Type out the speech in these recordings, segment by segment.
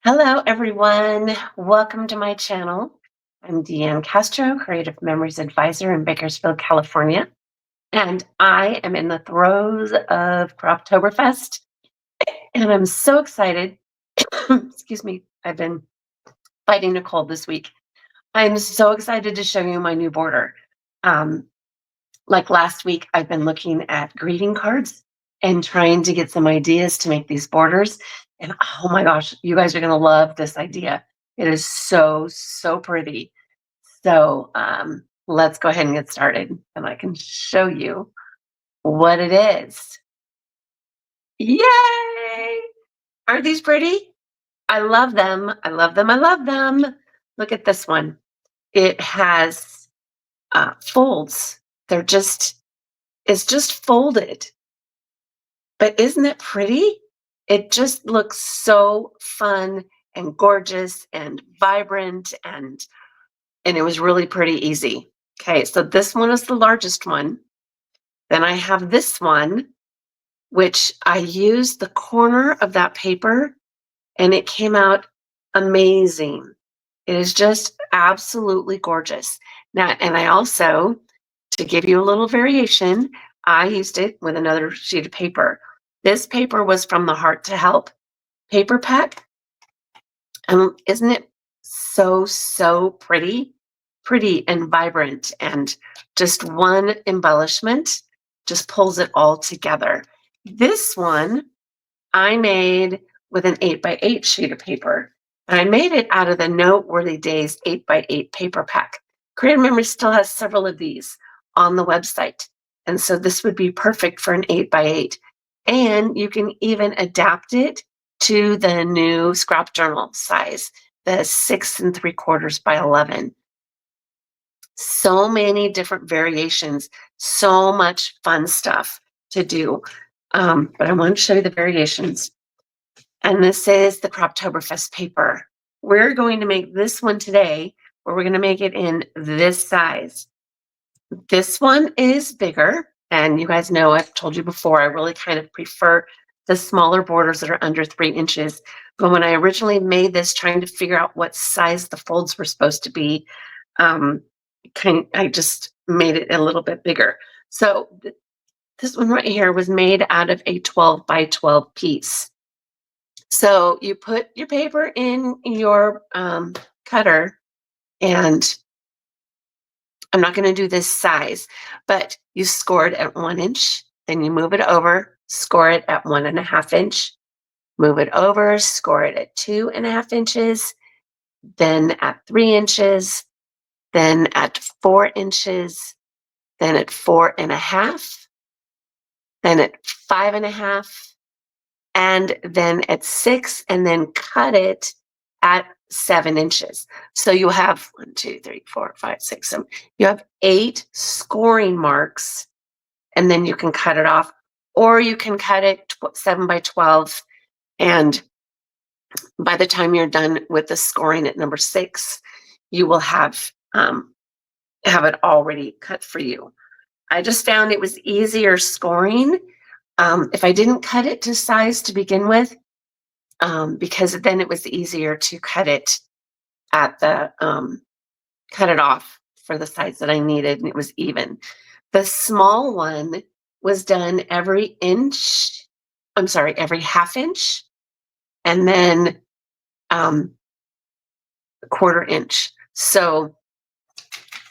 Hello, everyone. Welcome to my channel. I'm Deanne Castro, Creative Memories Advisor in Bakersfield, California, and I am in the throes of Croptoberfest, and I'm so excited. Excuse me, I've been fighting a cold this week. I'm so excited to show you my new border. Um, like last week, I've been looking at greeting cards and trying to get some ideas to make these borders. And oh my gosh, you guys are going to love this idea. It is so, so pretty. So let's go ahead and get started and I can show you what it is. Yay! Aren't these pretty? I love them. I love them. I love them. Look at this one. It has folds. It's just folded. But isn't it pretty? It just looks so fun and gorgeous and vibrant and it was really pretty easy. Okay, so this one is the largest one. Then I have this one, which I used the corner of that paper and it came out amazing. It is just absolutely gorgeous. Now, and I also, to give you a little variation, I used it with another sheet of paper. This paper was from the Heart to Help paper pack. Isn't it so, so pretty? Pretty and vibrant, and just one embellishment just pulls it all together. This one I made with an 8x8 sheet of paper. And I made it out of the Noteworthy Days 8x8 paper pack. Creative Memory still has several of these on the website. And so this would be perfect for an 8x8. And you can even adapt it to the new scrap journal size, the 6 3/4 by 11. So many different variations, so much fun stuff to do. But I want to show you the variations. And this is the Croptoberfest paper. We're going to make this one today, where we're going to make it in this size. This one is bigger, and you guys know I've told you before, I really kind of prefer the smaller borders that are under 3 inches. But when I originally made this, trying to figure out what size the folds were supposed to be, I just made it a little bit bigger. So this one right here was made out of a 12 by 12 piece. So you put your paper in your cutter, and I'm not going to do this size, but you score it at 1 inch, then you move it over, score it at 1.5 inch, move it over, score it at 2.5 inches, then at 3 inches, then at 4 inches, then at 4.5, then at 5.5, and then at 6, and then cut it at 7 inches. So you have 1, 2, 3, 4, 5, 6, 7. You have 8 scoring marks, and then you can cut it off, or you can cut it 7 by 12. And by the time you're done with the scoring at number 6, you will have it already cut for you. I just found it was easier scoring if I didn't cut it to size to begin with, because then it was easier to cut it at the cut it off for the size that I needed, and it was even. The small one was done every inch. I'm sorry, every half inch, and then a 1/4 inch. So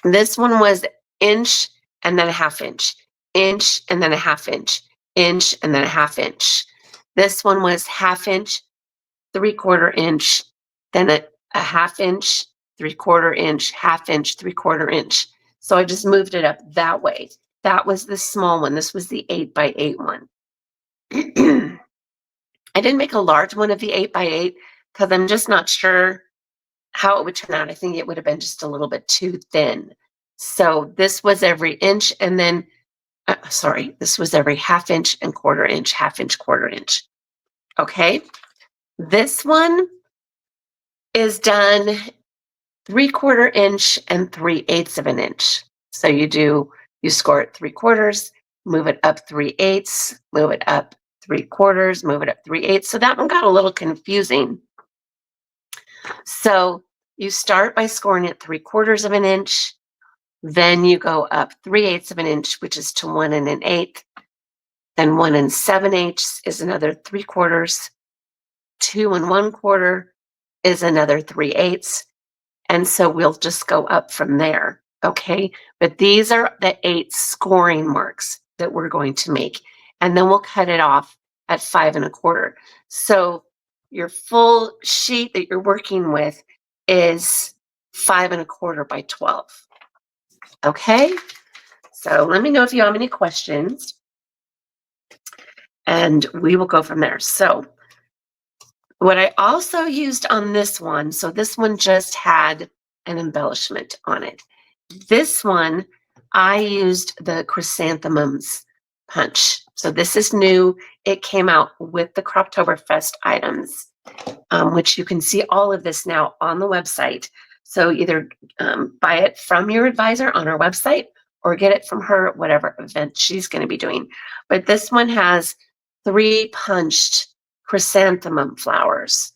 this one was inch and then a half inch, inch and then a half inch, inch and then a half inch. This one was half inch, 3/4 inch, then a half inch, 3/4 inch, half inch, 3/4 inch. So I just moved it up that way. That was the small one. This was the 8x8 one. I didn't make a large one of the 8x8 because I'm just not sure how it would turn out. I think it would have been just a little bit too thin. So this was every inch, and then, sorry, this was every half inch and 1/4 inch, half inch, 1/4 inch. Okay. This one is done 3/4 inch and 3/8 of an inch. So you score it 3/4, move it up 3/8, move it up 3/4, move it up 3/8. So that one got a little confusing. So you start by scoring it 3/4 of an inch, then you go up 3/8 of an inch, which is to 1 1/8. Then 1 7/8 is another 3/4. 2 1/4 is another 3/8. And so we'll just go up from there. Okay. But these are the 8 scoring marks that we're going to make. And then we'll cut it off at 5 1/4. So your full sheet that you're working with is 5 1/4 by 12. Okay. So let me know if you have any questions and we will go from there. So what I also used on this one, so this one just had an embellishment on it. This one, I used the chrysanthemums punch. So this is new. It came out with the Croptoberfest items, which you can see all of this now on the website. So either buy it from your advisor on our website or get it from her at whatever event she's going to be doing. But this one has 3 punched chrysanthemum flowers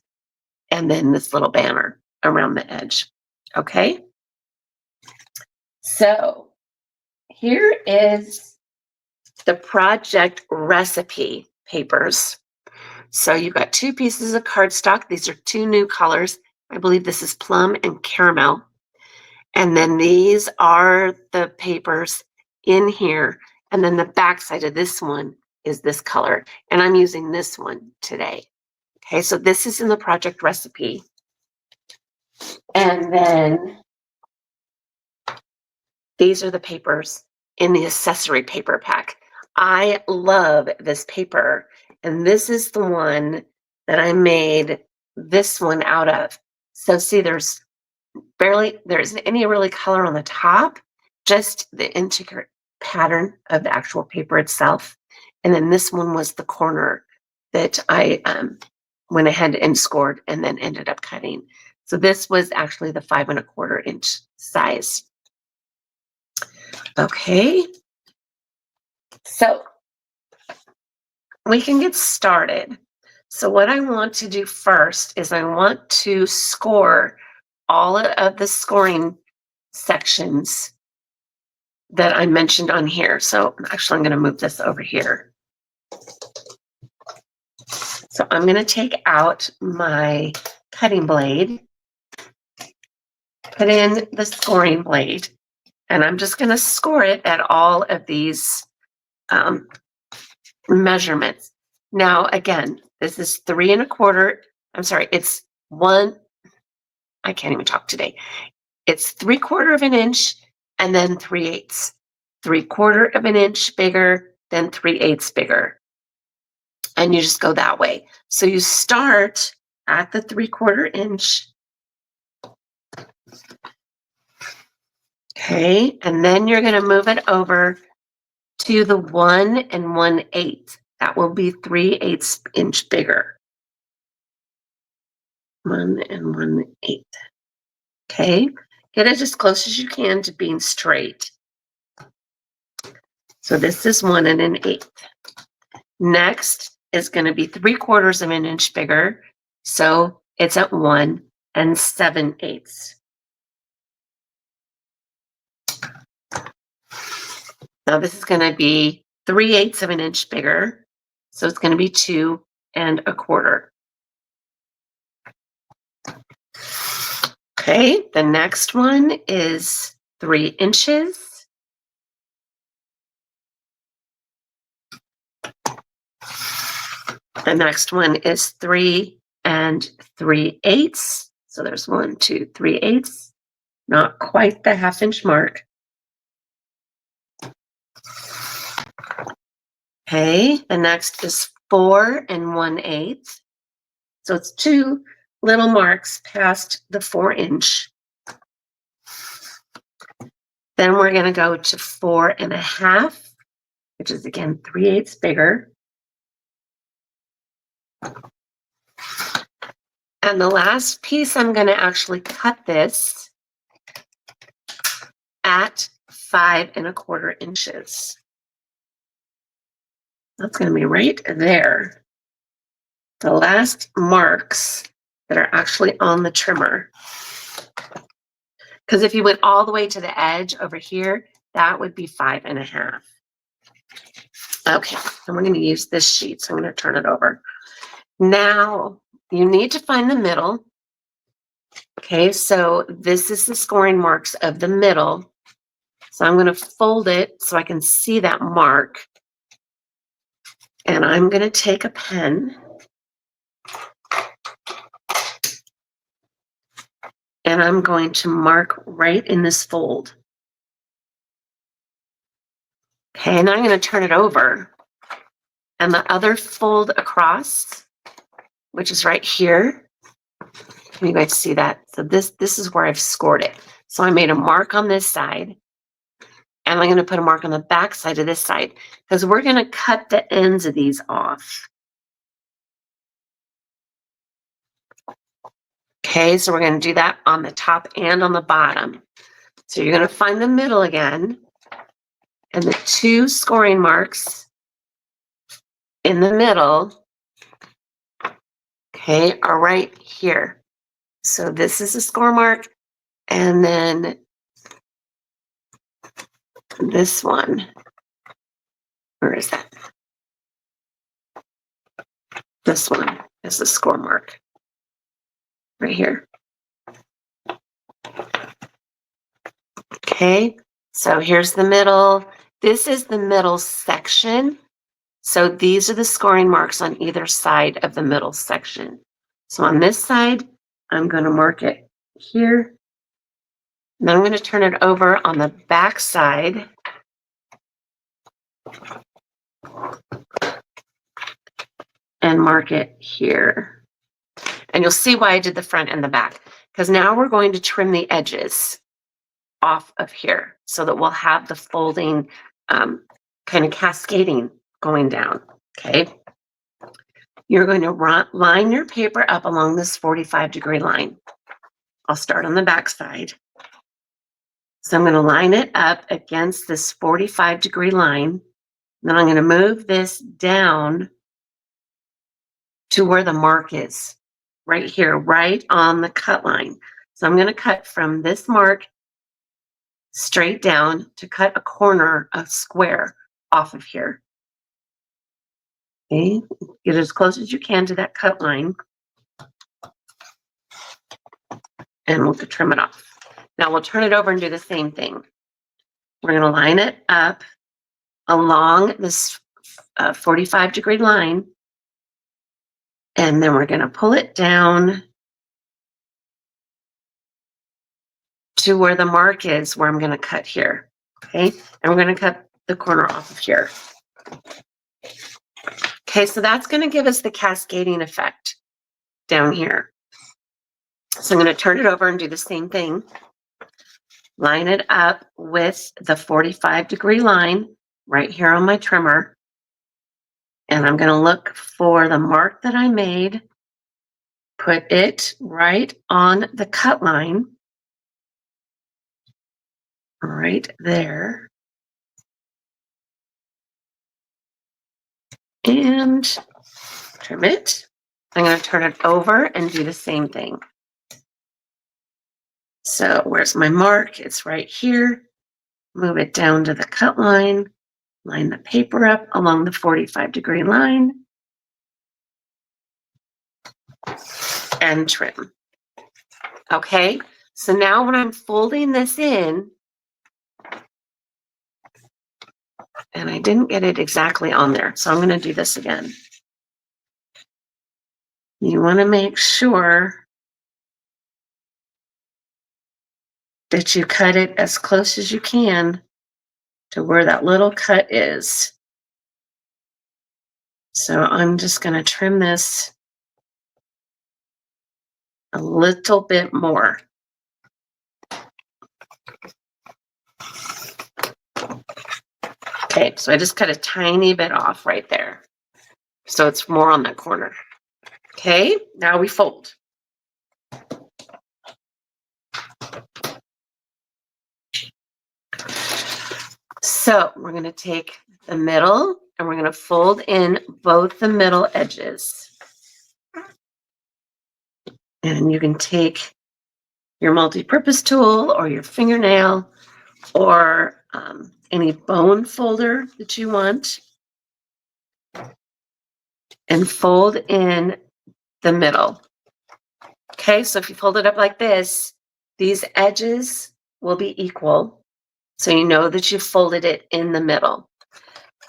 and then this little banner around the edge. Okay. So here is the project recipe papers. So you've got 2 pieces of cardstock. These are 2 new colors. I believe this is plum and caramel. And then these are the papers in here. And then the back side of this one is this color. And I'm using this one today. Okay, so this is in the project recipe. And then these are the papers in the accessory paper pack. I love this paper, and this is the one that I made this one out of. So see, there isn't any really color on the top, just the intricate pattern of the actual paper itself. And then this one was the corner that I went ahead and scored and then ended up cutting. So this was actually the 5 1/4 inch size. Okay, so we can get started. So what I want to do first is I want to score all of the scoring sections that I mentioned on here. So actually, I'm going to move this over here. So I'm going to take out my cutting blade, put in the scoring blade, and I'm just going to score it at all of these measurements. Now, again, this is 3 1/4. I'm sorry, it's one. I can't even talk today. It's 3/4 of an inch and then 3/8. 3/4 of an inch bigger, then 3/8 bigger. And you just go that way. So you start at the 3/4 inch. Okay, and then you're going to move it over to the 1 1/8. That will be 3/8 inch bigger. 1 1/8. Okay, get it as close as you can to being straight. So this is 1 1/8. Next is going to be 3/4 of an inch bigger. So it's at 1 7/8. Now this is going to be 3/8 of an inch bigger. So it's going to be 2 1/4. Okay, the next one is 3 inches. The next one is 3 3/8. So there's 1, 2, 3/8. Not quite the half-inch mark. Okay, the next is 4 1/8. So it's 2 little marks past the 4-inch. Then we're going to go to 4 1/2, which is again 3/8 bigger. And the last piece, I'm going to actually cut this at 5 1/4 inches. That's going to be right there. The last marks that are actually on the trimmer. Because if you went all the way to the edge over here, that would be 5.5. Okay, and we're going to use this sheet, so I'm going to turn it over. Now, you need to find the middle. Okay, so this is the scoring marks of the middle. So I'm going to fold it so I can see that mark. And I'm going to take a pen. And I'm going to mark right in this fold. Okay, now I'm going to turn it over. And the other fold across, which is right here. Can you guys see that? So this is where I've scored it. So I made a mark on this side. And I'm going to put a mark on the back side of this side because we're going to cut the ends of these off. Okay, so we're going to do that on the top and on the bottom. So you're going to find the middle again, and the 2 scoring marks in the middle, okay, are right here. So this is a score mark, and then this one, where is that? This one is the score mark, right here. Okay, so here's the middle. This is the middle section. So these are the scoring marks on either side of the middle section. So on this side, I'm going to mark it here. And then I'm going to turn it over on the back side. And mark it here. And you'll see why I did the front and the back. Because now we're going to trim the edges off of here so that we'll have the folding kind of cascading going down. Okay. You're going to line your paper up along this 45-degree line. I'll start on the back side. So I'm going to line it up against this 45-degree line. Then I'm going to move this down to where the mark is, right here, right on the cut line. So I'm going to cut from this mark straight down to cut a corner, a square off of here. Okay, get as close as you can to that cut line. And we'll trim it off. Now we'll turn it over and do the same thing. We're going to line it up along this 45-degree line. And then we're going to pull it down to where the mark is, where I'm going to cut here. Okay, and we're going to cut the corner off of here. Okay, so that's going to give us the cascading effect down here. So I'm going to turn it over and do the same thing. Line it up with the 45-degree line right here on my trimmer. And I'm going to look for the mark that I made, put it right on the cut line, right there. And trim it. I'm going to turn it over and do the same thing. So where's my mark? It's right here. Move it down to the cut line. Line the paper up along the 45-degree line. And trim. Okay, so now when I'm folding this in, and I didn't get it exactly on there, so I'm going to do this again. You want to make sure that you cut it as close as you can to where that little cut is. So I'm just going to trim this a little bit more. Okay, so I just cut a tiny bit off right there. So it's more on that corner. Okay, now we fold. So we're going to take the middle and we're going to fold in both the middle edges. And you can take your multi-purpose tool or your fingernail or any bone folder that you want and fold in the middle. Okay, so if you fold it up like this, these edges will be equal. So you know that you folded it in the middle.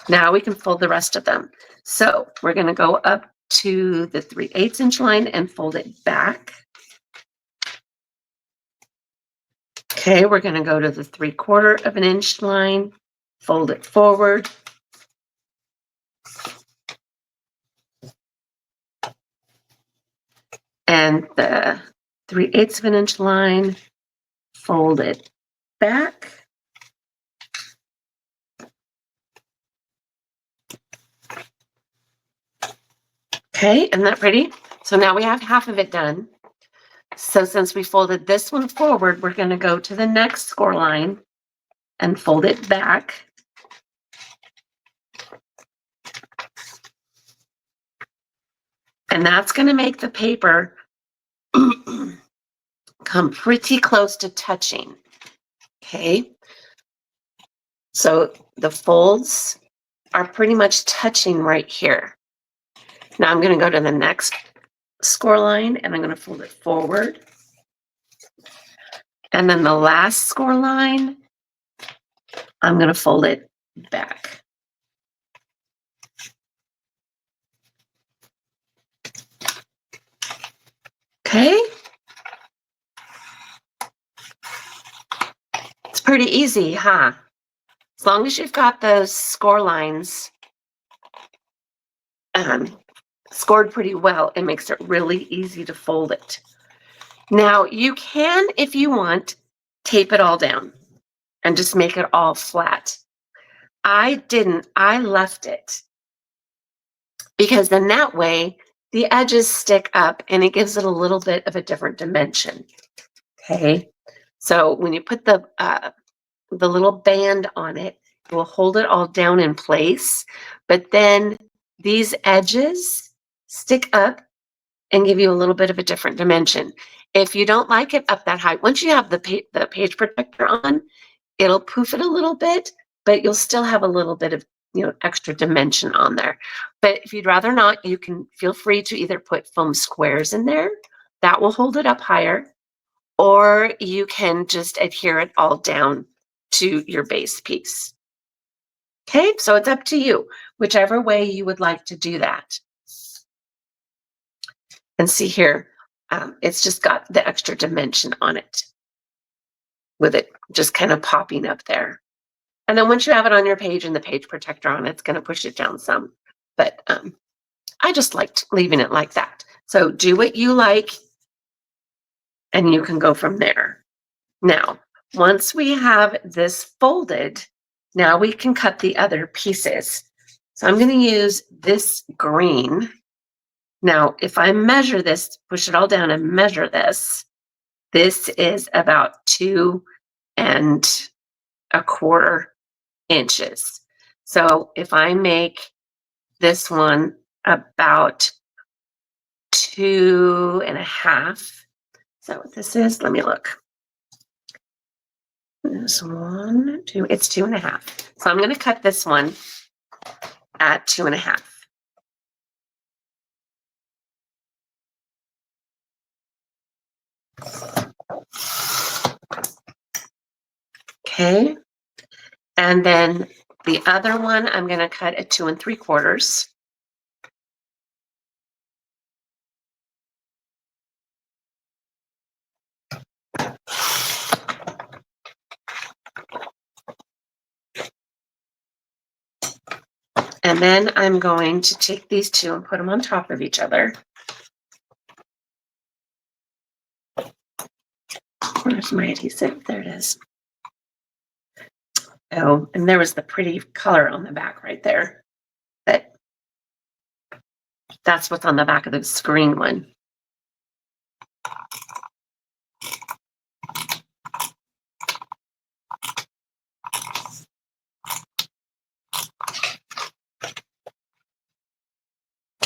Now we can fold the rest of them. So we're going to go up to the 3/8 inch line and fold it back. Okay, we're going to go to the 3/4 of an inch line, fold it forward. And the 3/8 of an inch line, fold it back. Okay, isn't that pretty? So now we have half of it done. So since we folded this one forward, we're going to go to the next score line and fold it back. And that's going to make the paper come pretty close to touching. Okay. So the folds are pretty much touching right here. Now I'm going to go to the next score line and I'm going to fold it forward. And then the last score line, I'm going to fold it back. Okay. It's pretty easy, huh? As long as you've got those score lines scored pretty well, it makes it really easy to fold it. Now you can, if you want, tape it all down and just make it all flat. I didn't, I left it because then that way the edges stick up and it gives it a little bit of a different dimension. Okay, so when you put the little band on it, it will hold it all down in place, but then these edges stick up and give you a little bit of a different dimension. If you don't like it up that high, once you have the page protector on, it'll poof it a little bit, but you'll still have a little bit of extra dimension on there. But if you'd rather not, you can feel free to either put foam squares in there. That will hold it up higher, or you can just adhere it all down to your base piece. Okay, so it's up to you, whichever way you would like to do that. And see here, it's just got the extra dimension on it with it just kind of popping up there. And then once you have it on your page and the page protector on, it's going to push it down some. But I just liked leaving it like that. So do what you like, and you can go from there. Now, once we have this folded, now we can cut the other pieces. So I'm going to use this green. Now, if I measure this, push it all down and measure this, this is about 2 1/4 inches. So if I make this one about 2 1/2, is that what this is? Let me look. This 1, 2, it's 2 1/2. So I'm going to cut this one at 2 1/2. Okay. And then the other one, I'm going to cut at 2 3/4. And then I'm going to take these two and put them on top of each other. Where's my adhesive? There it is. Oh, and there was the pretty color on the back right there. But that's what's on the back of the screen one.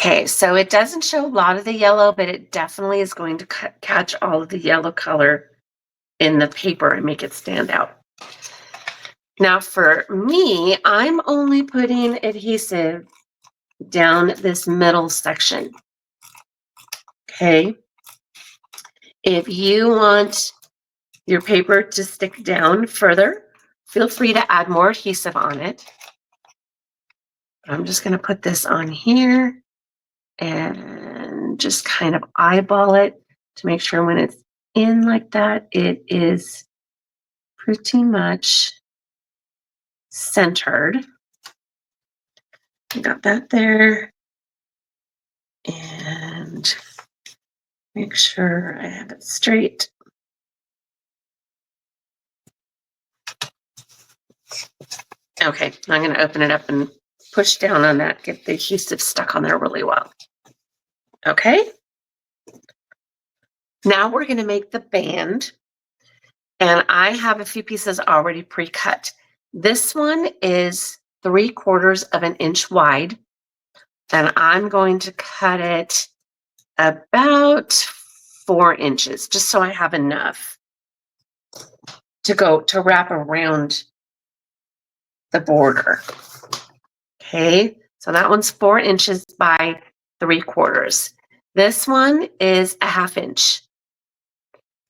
Okay, so it doesn't show a lot of the yellow, but it definitely is going to catch all of the yellow color in the paper and make it stand out. Now for me, I'm only putting adhesive down this middle section. Okay. If you want your paper to stick down further, feel free to add more adhesive on it. I'm just going to put this on here and just kind of eyeball it to make sure when it's in like that, it is pretty much centered. Got that there. And make sure I have it straight. Okay, I'm going to open it up and push down on that, get the adhesive stuck on there really well. Okay. Now we're going to make the band. And I have a few pieces already pre-cut. This one is 3/4 of an inch wide. And I'm going to cut it about 4 inches, just so I have enough to wrap around the border. Okay, so that one's 4 inches by 3/4. This one is a 1/2 inch.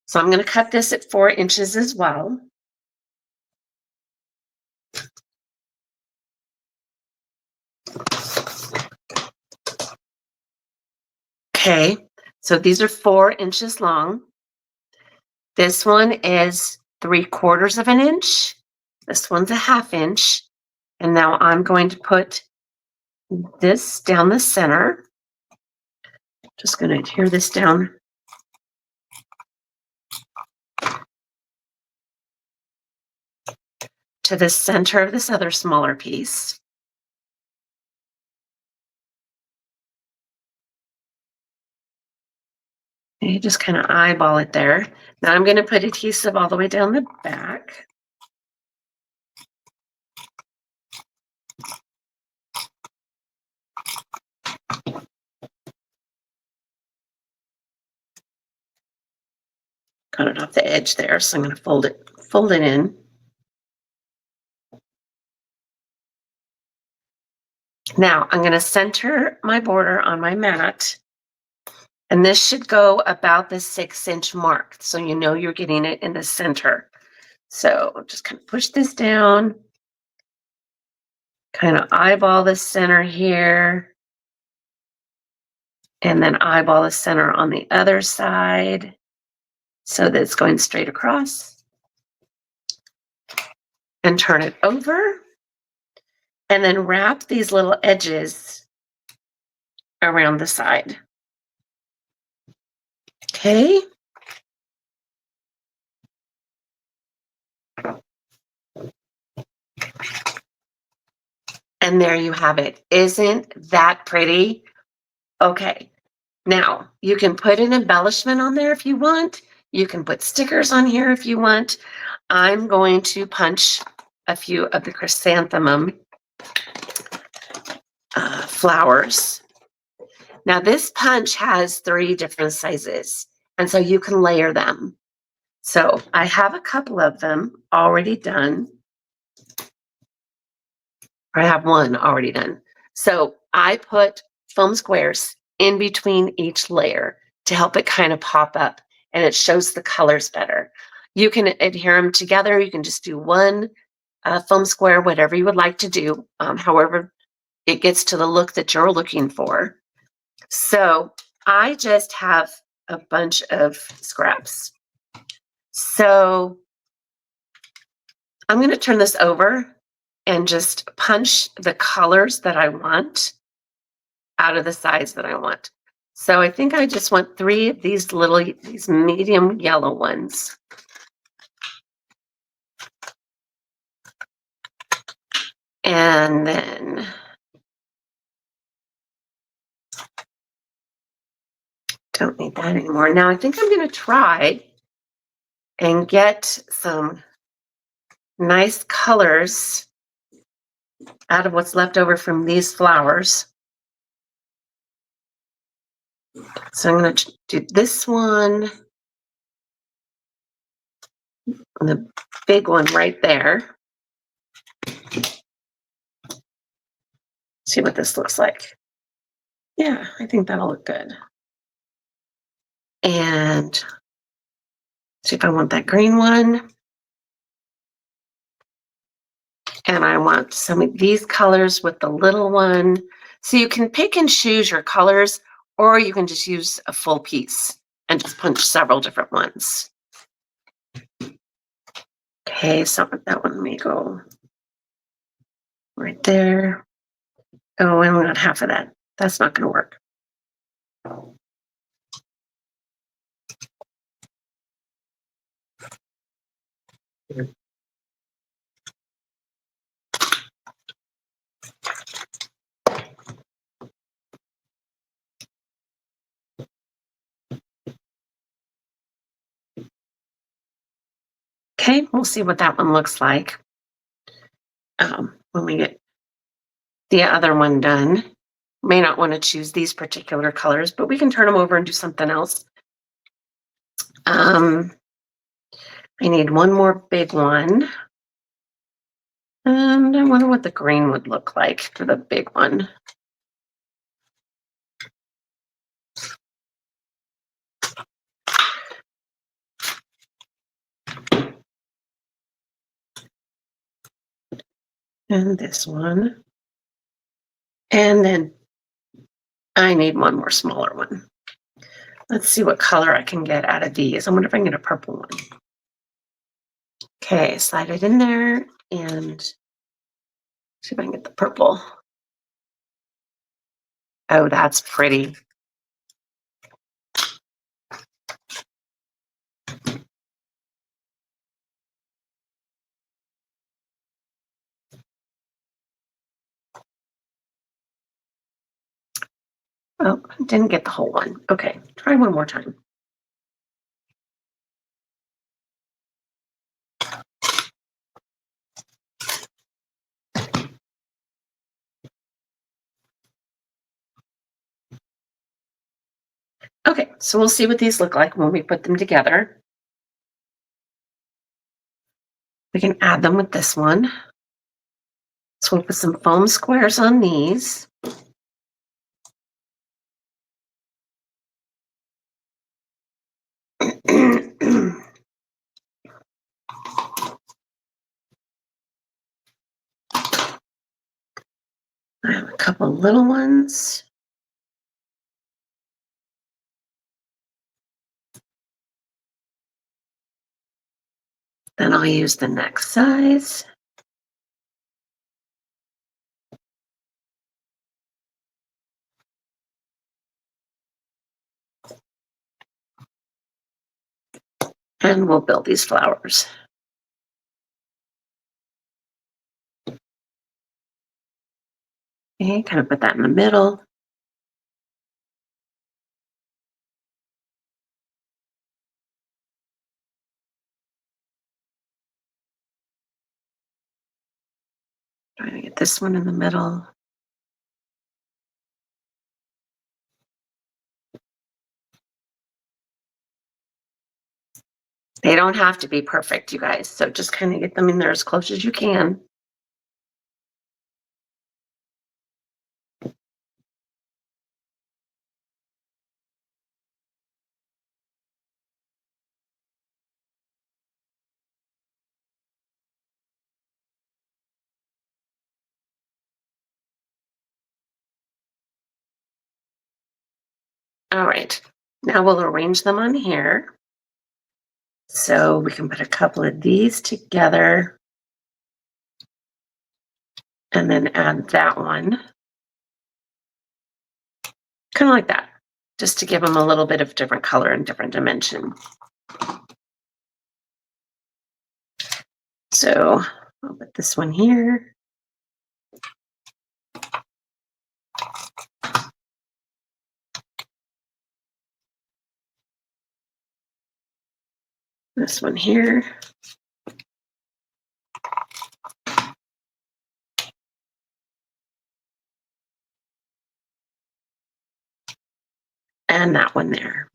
So I'm going to cut this at 4 inches as well. Okay, so these are 4 inches long. This one is 3/4 of an inch. This one's a 1/2 inch. And now I'm going to put this down the center. Just going to adhere this down. To the center of this other smaller piece. And you just kind of eyeball it there. Now I'm going to put adhesive all the way down the back. Cut it off the edge there, so I'm going to fold it in. Now I'm going to center my border on my mat. And this should go about the 6-inch mark. So you know you're getting it in the center. So just kind of push this down. Kind of eyeball the center here. And then eyeball the center on the other side so that it's going straight across. And turn it over. And then wrap these little edges around the side. Okay. And there you have it. Isn't that pretty? Okay. Now, you can put an embellishment on there if you want. You can put stickers on here if you want. I'm going to punch a few of the chrysanthemum flowers. Now, this punch has 3 different sizes, and so you can layer them. So I have a couple of them already done. I have one already done. So I put foam squares in between each layer to help it kind of pop up, and it shows the colors better. You can adhere them together. You can just do one foam square, whatever you would like to do, however it gets to the look that you're looking for. So I just have a bunch of scraps. So I'm going to turn this over and just punch the colors that I want out of the size that I want. So I think I just want 3 of these medium yellow ones. And then don't need that anymore. Now I think I'm going to try and get some nice colors out of what's left over from these flowers. So I'm going to do this one and the big one right there. See what this looks like. Yeah, I think that'll look good. And see if I want that green one. And I want some of these colors with the little one. So you can pick and choose your colors, or you can just use a full piece and just punch several different ones. Okay, so that one may go right there. Oh, I only got half of that. That's not going to work. Okay, we'll see what that one looks like when we get the other one done. May not want to choose these particular colors, but we can turn them over and do something else. I need one more big one. And I wonder what the green would look like for the big one. And this one. And then I need one more smaller one. Let's see what color I can get out of these. I wonder if I can get a purple one. Okay, slide it in there and see if I can get the purple. Oh, that's pretty. Oh, didn't get the whole one. Okay, try one more time. Okay, so we'll see what these look like when we put them together. We can add them with this one. So we'll put some foam squares on these. I have a couple little ones. Then I'll use the next size. And we'll build these flowers. Okay, kind of put that in the middle. Trying to get this one in the middle. They don't have to be perfect, you guys. So just kind of get them in there as close as you can. All right, now we'll arrange them on here. So we can put a couple of these together and then add that one. Kind of like that, just to give them a little bit of different color and different dimension. So I'll put this one here. This one here. and that one there.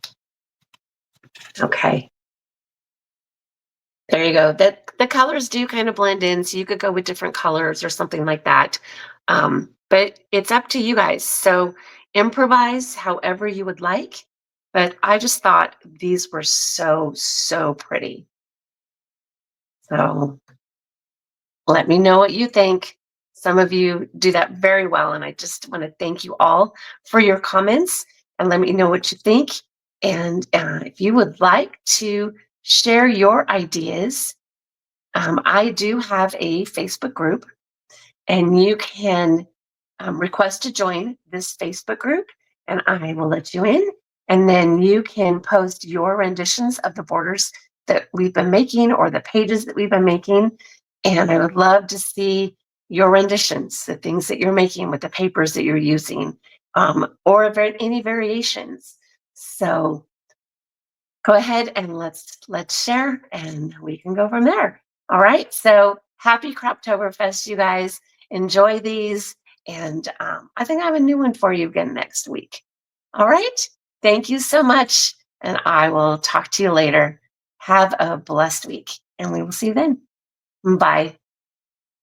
Okay. There you go. The colors do kind of blend in, so you could go with different colors or something like that. But it's up to you guys. So improvise however you would like. But I just thought these were so, so pretty. So let me know what you think. Some of you do that very well, and I just want to thank you all for your comments and let me know what you think. And if you would like to share your ideas, I do have a Facebook group, and you can request to join this Facebook group, and I will let you in. And then you can post your renditions of the borders that we've been making or the pages that we've been making. And I would love to see your renditions, the things that you're making with the papers that you're using, or any variations. So go ahead and let's share, and we can go from there. All right. So happy Croptoberfest, you guys. Enjoy these. And I think I have a new one for you again next week. All right. Thank you so much. And I will talk to you later. Have a blessed week, and we will see you then. Bye.